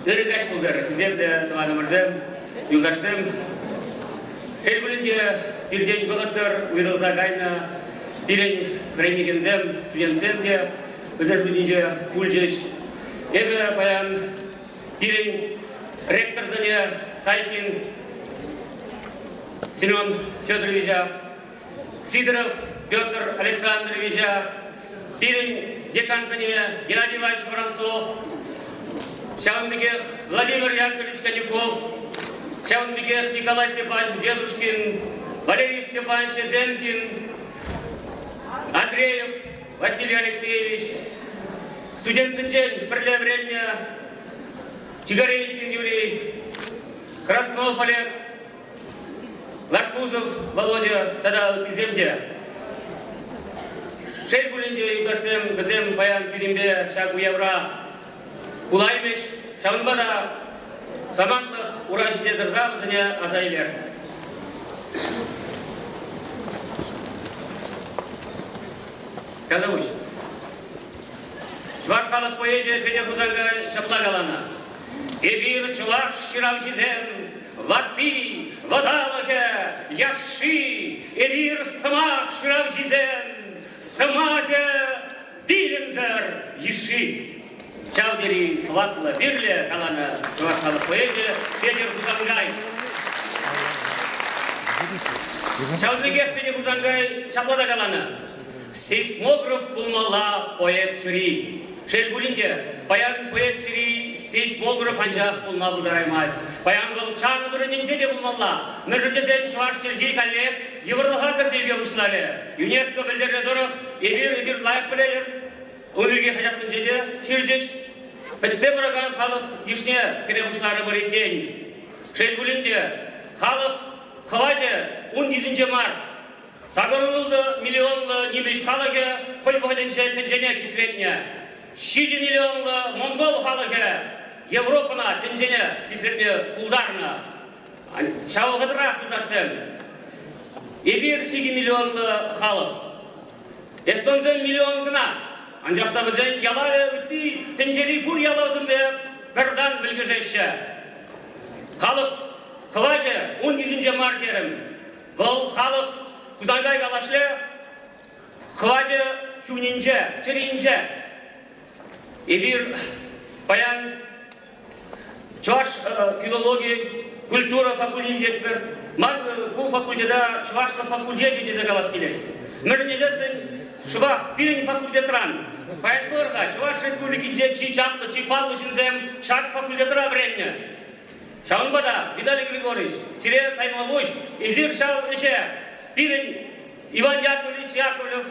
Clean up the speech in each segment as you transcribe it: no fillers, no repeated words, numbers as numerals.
ырыгаш булдар. Хиземде товарымырзым, юлдарсым. Хелгулинде бирден богатсыр уйрылса гайна бирен бренигензем, студентсемде біздер жудинже пульжеш. Эбе баян бирен ректор зане Сайкин Семен Федоровича, Сидоров Петр Александровича, бирен декан зане Геннадий Иванович Воронцов, Шаунбекех Владимир Яковлевич Конюков, Шаунбекех Николай Степанович Дедушкин, Валерий Степанович Зенкин, Андреев Василий Алексеевич, студент Сычень Бірле Время, Чигарейкин Юрий, Краснов Олег, Ларкузов Володя, тогда Тиземде. Шельгулинде юдарсем, бізем баян биримбе шагу евра улаймеш, шаунбада самантлық урашиде дырзабызыне азайлер. Казавуш. Чуваш халық поэзия пене хузанга шаплагалана. Эбир чуваш ширавшизем, ваты, водалаке, яши, эбир самах ширавшизем, самаке, вилензер, еши. Чаудери хватла бирле калана чуваш халық поэзия пене хузангай. Чаудбекех пене хузангай шаплада калана. Сейсмограф пулмала поэт чури. Шельгулинде баян поэт чури сейсмограф анжақ пулма бұлдараймаз. Баян ғылчан ғырынынже де пулмалла. Мүжіндезен чуваш телгей коллег еврлыға кірзейге ұшылары. ЮНЕСКО білдерді дұрық, ебір үзір лайық білелер. Өмірге қажасын жеде шердеш. Бітсе бұраған халық ешіне кере ұшылары бір екен. Шельгулинде халық қывачы 10 мар. Сагырылды миллионлы немеш халыге көлбөгенче тенжене кисретне. 6 миллионлы монгол халыге Европана тенжене кисретне пулдарна. Шауғыдырақ бұдарсен. Эбир 2 миллионлы халық. Эстонзен миллион гына. Анжақта бізен ялаве үтті тенжери бұр ялаузын бе бірдан білгіжеші. Халық қыважы 10 мар керім. Бұл халық Кузангай галашле, хваджа шунинже, черинже. Эбир баян чуваш филологии, культура факультет бер. Ман кул факультета чувашла факультете дезе галас келет. Междезесен шубах бирин факультетран. Баян бырга чуваш республики же чичапты, чипалды шинзем шак факультетра времени. Шаунбада Виталий Григорьевич, Сире Таймович, Изир Шау Ише. Пирин Иван Яковлевич Яковлев,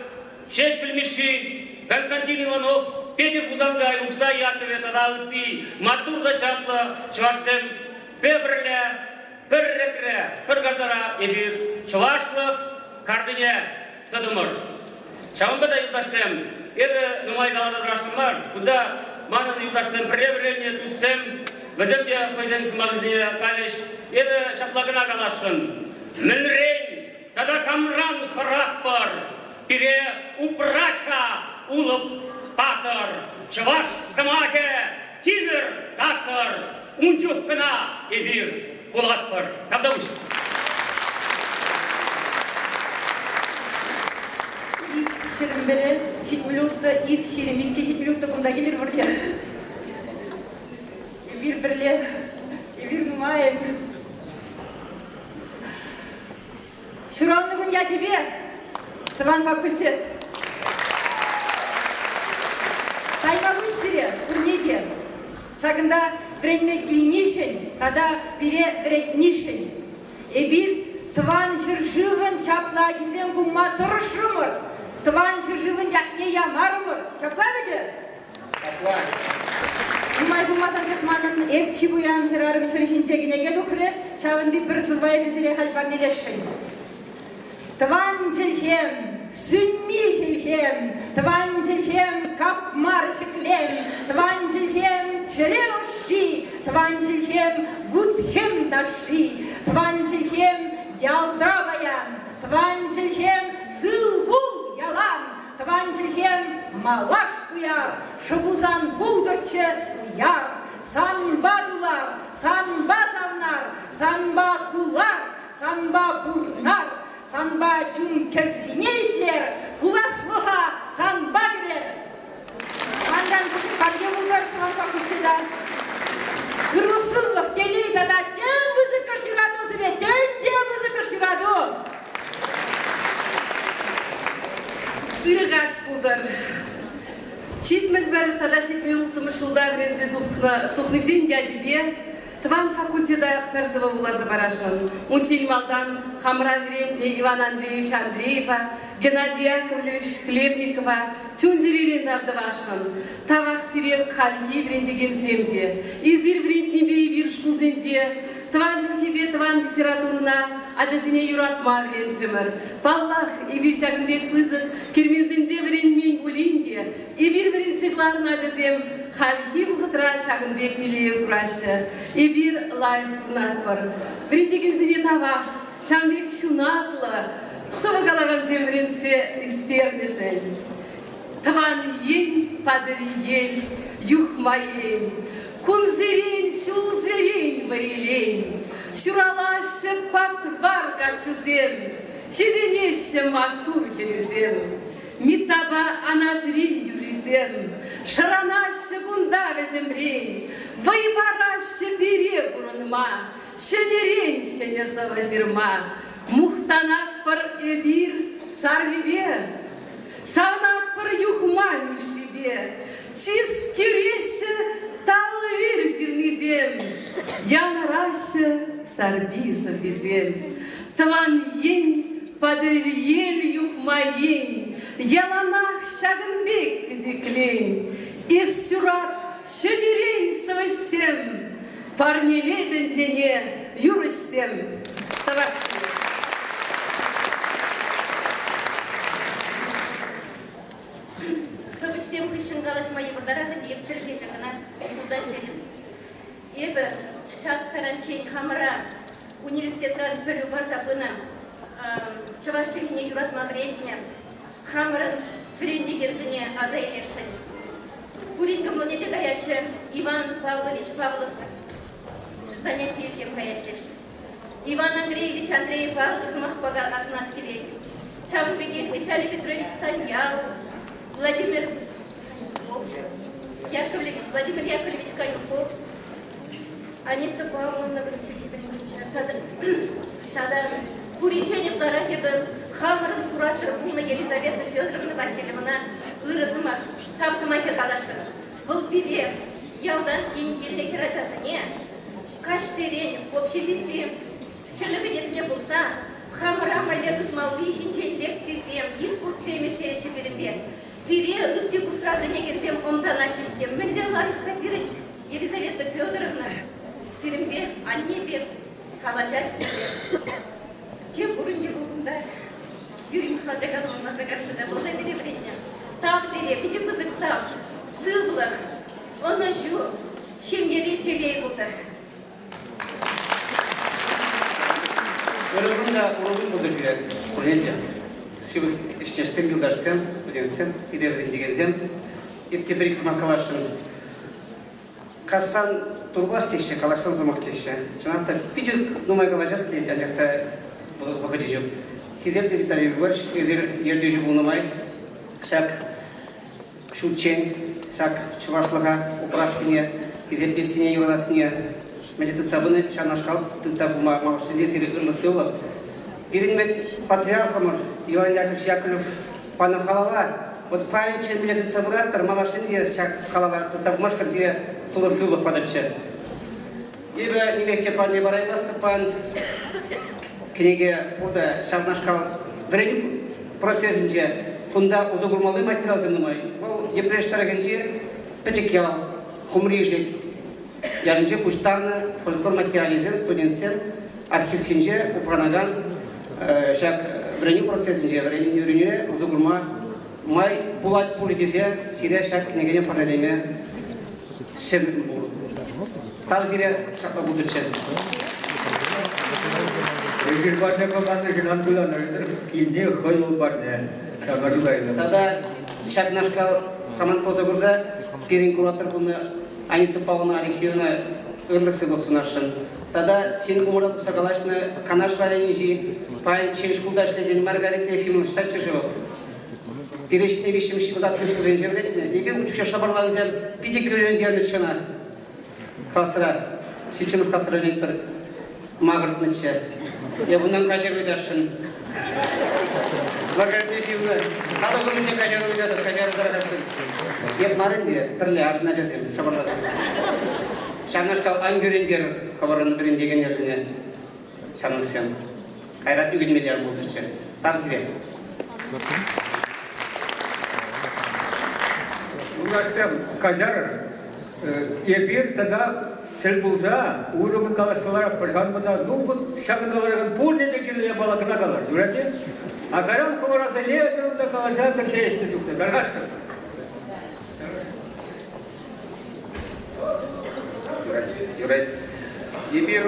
Шешпель Миши, Константин Иванов, Петр Кузангай, Укса Яковлев, Таралти, Матурда Чапла, Чварсем, Бебрле, Перретре, Пергардара, Эбир, Чвашлах, Кардыне, Тадумар. Шамбада Юдасем, Эбе Нумай Галада Драшмар, куда Манан Юдасем, Преврение Тусем, Веземья Файзенс Магазине Калеш, Эбе Шаплагана Галашин, Менрень, Тада камран харакпар, пире упрачка улып патар, чаваш самаке тимир тактар, унчухкана эбир булатпар. Тавдауш. Шерембере 7 минутта и в шереминке 7 минутта кунда келер бұрдия. Эбир бірле, эбир нумайын. Шуранды күн я тебе, Тыван факультет. Таймагуш сире, урнеде. Шагында время гильнишен, тогда пере вреднишен. Эбир Тыван шыржывын чапла чизем бума тұрышрымыр. Тыван шыржывын ятне ямарымыр. Шапла беде? Шапла. Умай бумасан техманын эпчи буян хирарым шырышинчегінеге дұқылы, шавынды бір зывай бізіре халбарнелешін. Тван джельхем, сүнми хельхем, тван джельхем, капмар шеклем, тван джельхем, череуши, тван джельхем, гудхем даши, тван джельхем, ялдраваян, тван джельхем, зылгул ялан, тван джельхем, малаш туяр, шабузан булдырче уяр, санбаду санба кулар, санба бурнар, санба чун кеппинейтler, куласлыға санба кірер. Мандан күчік барге бұлдар тұланға күчеда. Русылық келейді да тен бұзы кашираду сіне, тен бұзы кашираду. Үрігаш бұлдар. Шетміл бәрі тада шетмел ұлтымышылда бірензе тұқнызен дядебе, Тван факультета Перцева улаза барашын. Унтень малдан Хамра Веренте, Иван Андреевич Андреева, Геннадий Яковлевич Хлебникова, Тюндерирен дардывашын. Тавақ сиреп Хальи Верендеген земде. Изир Верентнебе Виршкул зенде. Тван динхебе, тван литературна, Адязине юратма Верентример. Паллах и Вирчагынбек пызык, Кермензенде Веренмен Гулинде. И бир Веренсегларна Адязем Хальхи бұғытыра Шагынбек Телеев күраші. И бир лайф ұнатпыр. Верендегензене тавақ, Шамбек шунатлы, Сывыгалаған земренсе үстернешен. Тван ен падыр ел, юхмайен. Кунзерен, шулзерен, варелен, Шуралашы патвар качузен, Шеденеші матур херюзен, Митаба анатри юризен, Шаранашы гунда веземрен, Вайбарашы бере бұрынма, Шенерен шене сава жирма, Мухтанат пар эбир сарвибе, Савнат пар юхма мишибе, Чиз кюреші Талвир зирнизем, Янараше сарбиза визем, Тван ен падыр ел юхмайен, Яланах Шагынбек тедеклен, Из сюрат шедерен совсем, Парнеледен дене юрысем. Таварский. Совсем хышынгалаш мои бурдарахы дейіп чілге жағына мұлда жедім. Ебі шақ таранчен қамыра университетран пөлі барса бұны чавашчыліне юратма врентне қамырын бірендегензіне азайлершін. Пурингі мұнеде ғаячы Иван Павлович Павлов занятие зем ғаячыш. Иван Андреевич Андреев ағызмақпаға азына скелет. Шавынбегев Виталий Петрович Станьял, Владимир Яковлевич Конюков, Аниса Павловна Брусчеги Бринича. Тогда Пуриченек Тарахибен, Хамрын куратор Вуна Елизавета Федоровна Васильевна, Ырызымах, Табзымахе Калашын. Был бире, ялдан тень геліне херачасыне, Каш серень, в общежитии, херлігінесіне болса, Хамрама легіт малды шинчен лекцизем, диспут теме телечі берінбе. Пире үтте кусравренегензем омзаначештем. Мінле лайық хазирын Елизавета Федоровна, Сирімбек, Аннебек, Калажат тебе. Те бұрынде болғында, Юрий Михалжагановна загаршыда болды бере вредня. Так зере, пиде бызықтап, сылблық, оны жу, шемгере телей болды. Урогун будызга курнете. Шибых ишчештен билдарсен, студентсен, иреврин дегензен. Иптеберикс макалашын. Кассан турбас теше, калашын замақ теше. Чынақта пидюк нумай калажас келет, анжақта бұғыды жүп. Хизеп Виталий Григорьевич, ерде жүп ұлнымай. Шак шутчен, шак чувашлыға, упрасыне, хизеп несіне, юрадасыне. Мәде тұтсабыны шанашқал, тұтсабы мағышынде сері ұрлық сеулап. Беріңбет патриархамыр, Иван Яковлевич Яковлев паны халала, вот пайынчен біле тұтсабыраттыр, мағышынде халала тұтсабымашқан сері тұлы сеулап падатшы. Ебі немекте паны барай басты пан, кенеге бұрда шанашқал дірені процесінше, құнда ұзы құрмалы материал земнымай. Ол епрештарығынше пәчекел, құмрежек, Ярынче пуштарны фольклор материализм студентсен архивсинже упранаган шак вреню процессинже вреню узугурма май пулат пулитизе сире шак княгиня параллельме сембур. Тал сире шакла будырче. Резерватне команды гынан буланыр, кинде хойол барды. Шагажу гайды. Тада шак нашкал саман позагурза пирин куратор буны Аниса Павловна Алексеевна ырлыксы болсунашын. Тада сен умырда туса калашны Канаш районижи пайн чешкулда иштеген Маргарита Ефимовна штатчы живет. Перешне вещим шибуда тушку зенжевретне. Ебе учуша шабарланзем пиде көрен дернышына. Касра. Шичимов касра лектор магыртнычы. Я bundan кажер уйдашын. Маргарита Ефимовна, кала күнінше кажер уйдатыр, кажер дарахашын. Еп марынде, түрлі аржына жазем, шабарласын. Шаңашқал аңгөрендер хабарын бірін деген ержіне шаңықсен. Қайрат үгенмелерін болдырчы. Тарзиве. Уларсам кажар ебир тогда Телбуза, уровень колоссалара, пожалуйста, ну вот шагы говорят, полный такие я была когда говорю, дурачки, а карам хвора за лето, так колоссал, так честно духе, дорогашка. Юрай, теперь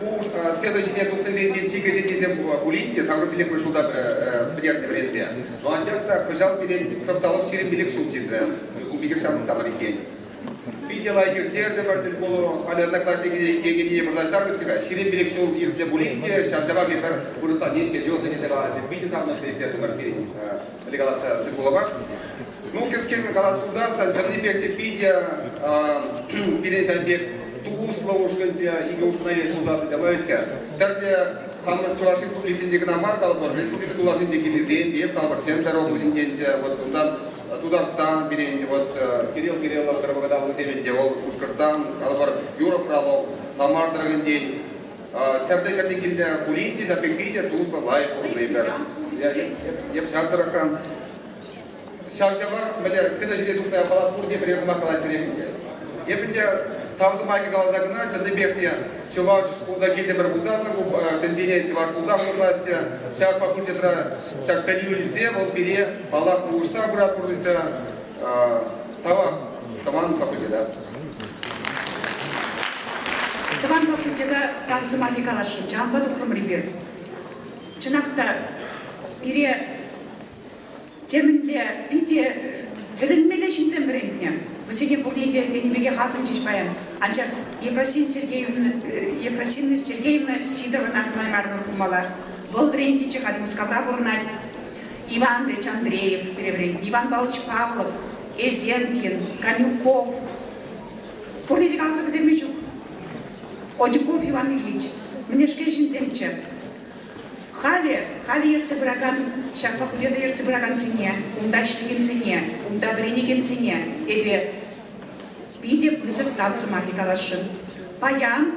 у следующий день тут на тихо сидите в улице, сам рубилек вышел так приятный вариант. Но а теперь пожал перед, чтобы того все билек субтитры, убегал сам там реки. Видела егердер, например, было, а одноклассники не продолжали себя. Сирен билек все в улице, сейчас жаба кипер, будет не сидел, не давал. Видите сам наш егердер, например, легалasta голова. Ну, кеским галас пузаса, джамни бегте пидя, перенесен бег тугусла ушканте, иге ушканалес куда-то добавить. Тогда хам чуваши республики к нам маркал, республика тулашин декилизем, бег калбар центр области, вот Тударстан, вот Кирилл Кириллов, Карабагадал, Владимир Ушкарстан, Албар Юров Фролов, Самар Драгантин. Тогда я не кидя кулинти, я пекидя тусла лайк, например. Я в шатрахан. Шавшавар, мне сына жили тут на Балапурде, примерно макала теректе. Я пенде тавзу маки галазагна, чандыбехте, чуваш узагильте барбузаса, тендине чуваш узагу власти, шаг факультетра, шаг периолизе, вот пере, палак ушта брат пурдыся, тава, команду факультета. Таван факультета тавзу маки галашы, жамбаду хымрибер. Чынақта пере темінде биде тілінмеле шинзен бірінне. Высене бұлнеде денемеге хасым чешпаян. Анчақ Ефросин Сергеевна Сидорова называй мармыр кумалар. Бұл бірінді чыған мускавра бұрнат. Иван Ильич Андреев переврен, Иван Павлович Павлов, Эзенкин, Конюков. Бұлнеде қалсы білерме жүк. Одюков Иван Ильич. Мнешке шинземчі. Хали ерце бұраган, шақ факультеті ерце бұраган цене, ұмда ішлеген цене, ұмда біренеген цене, әбе биде бұзық тавзу мағи калашын. Паян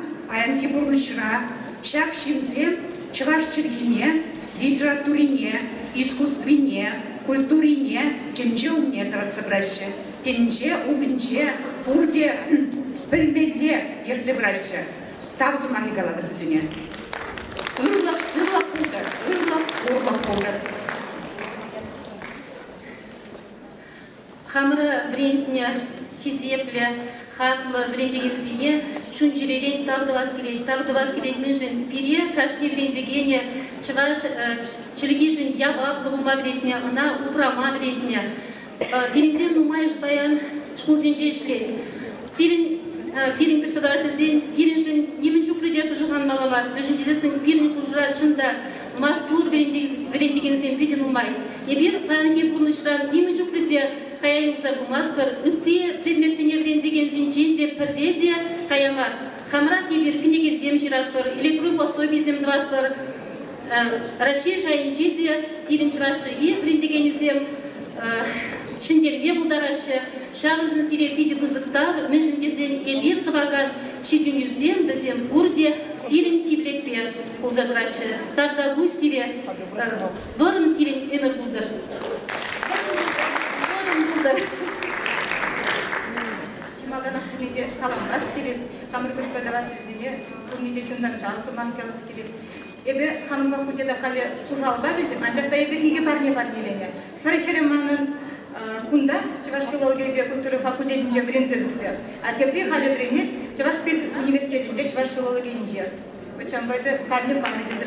кебурнышыра, шақ шинзем, чываш чергине, литературине, искусствине, культурине, кенже умне таратсы бұрашы. Кенже умінже, бұрде білмелі ерце бұрашы. Тавзу мағи каладыр цене. Ырлах сырлах пулдар, ырлах пулдар. Хамры брендне хисепле, хаклы брендеген сине, шун жүререн тағдывас келет мүнжін пере, кашне брендегене, чываш чілгежін ябаплы бұма брендне, ына упрама брендне. Перенден нумайыш баян шкулзенже ішлет. Сирен пирин преподаватель зен, пирин жен немен жүк рүдер бұжыған малавар, бөжін дезесін пирин құжыра чында, матур верендеген зен пиден умай. Ебер паяныке бұрнышыран немен жүк рүдер қаяйымыза бұмаспыр, үтте предметсене верендеген зен женде пірреде қаямар. Хамрак ебер кінеге зем жиратпыр, электрой пособий зем дватпыр, Раши жайын жеде пирин жырашчыге верендеген зем Шиндерме бұлдарашы, шағын сире биде бұзықтар, мен жіндезен ебір тұваған шипемюзем, бізем бұрде сирен типлетпер бұлзадырашы. Тағда бұл сире, дорым сирен өмір бұлдыр. Чимагана күнеде саламбас келет, қамыр преподаватель зене, күнеде чундан тансы манкалыс келет. Ебе қамыр факультета қали құжалба келдім, анжақта ебе иге барне бар делене. Парекереманын кунда Чуваш филология культуры факультетинче брензе духле. А теперь хали бренет Чуваш пед университетинче Чуваш филология инже. Вычамбайды парнем парне дезер.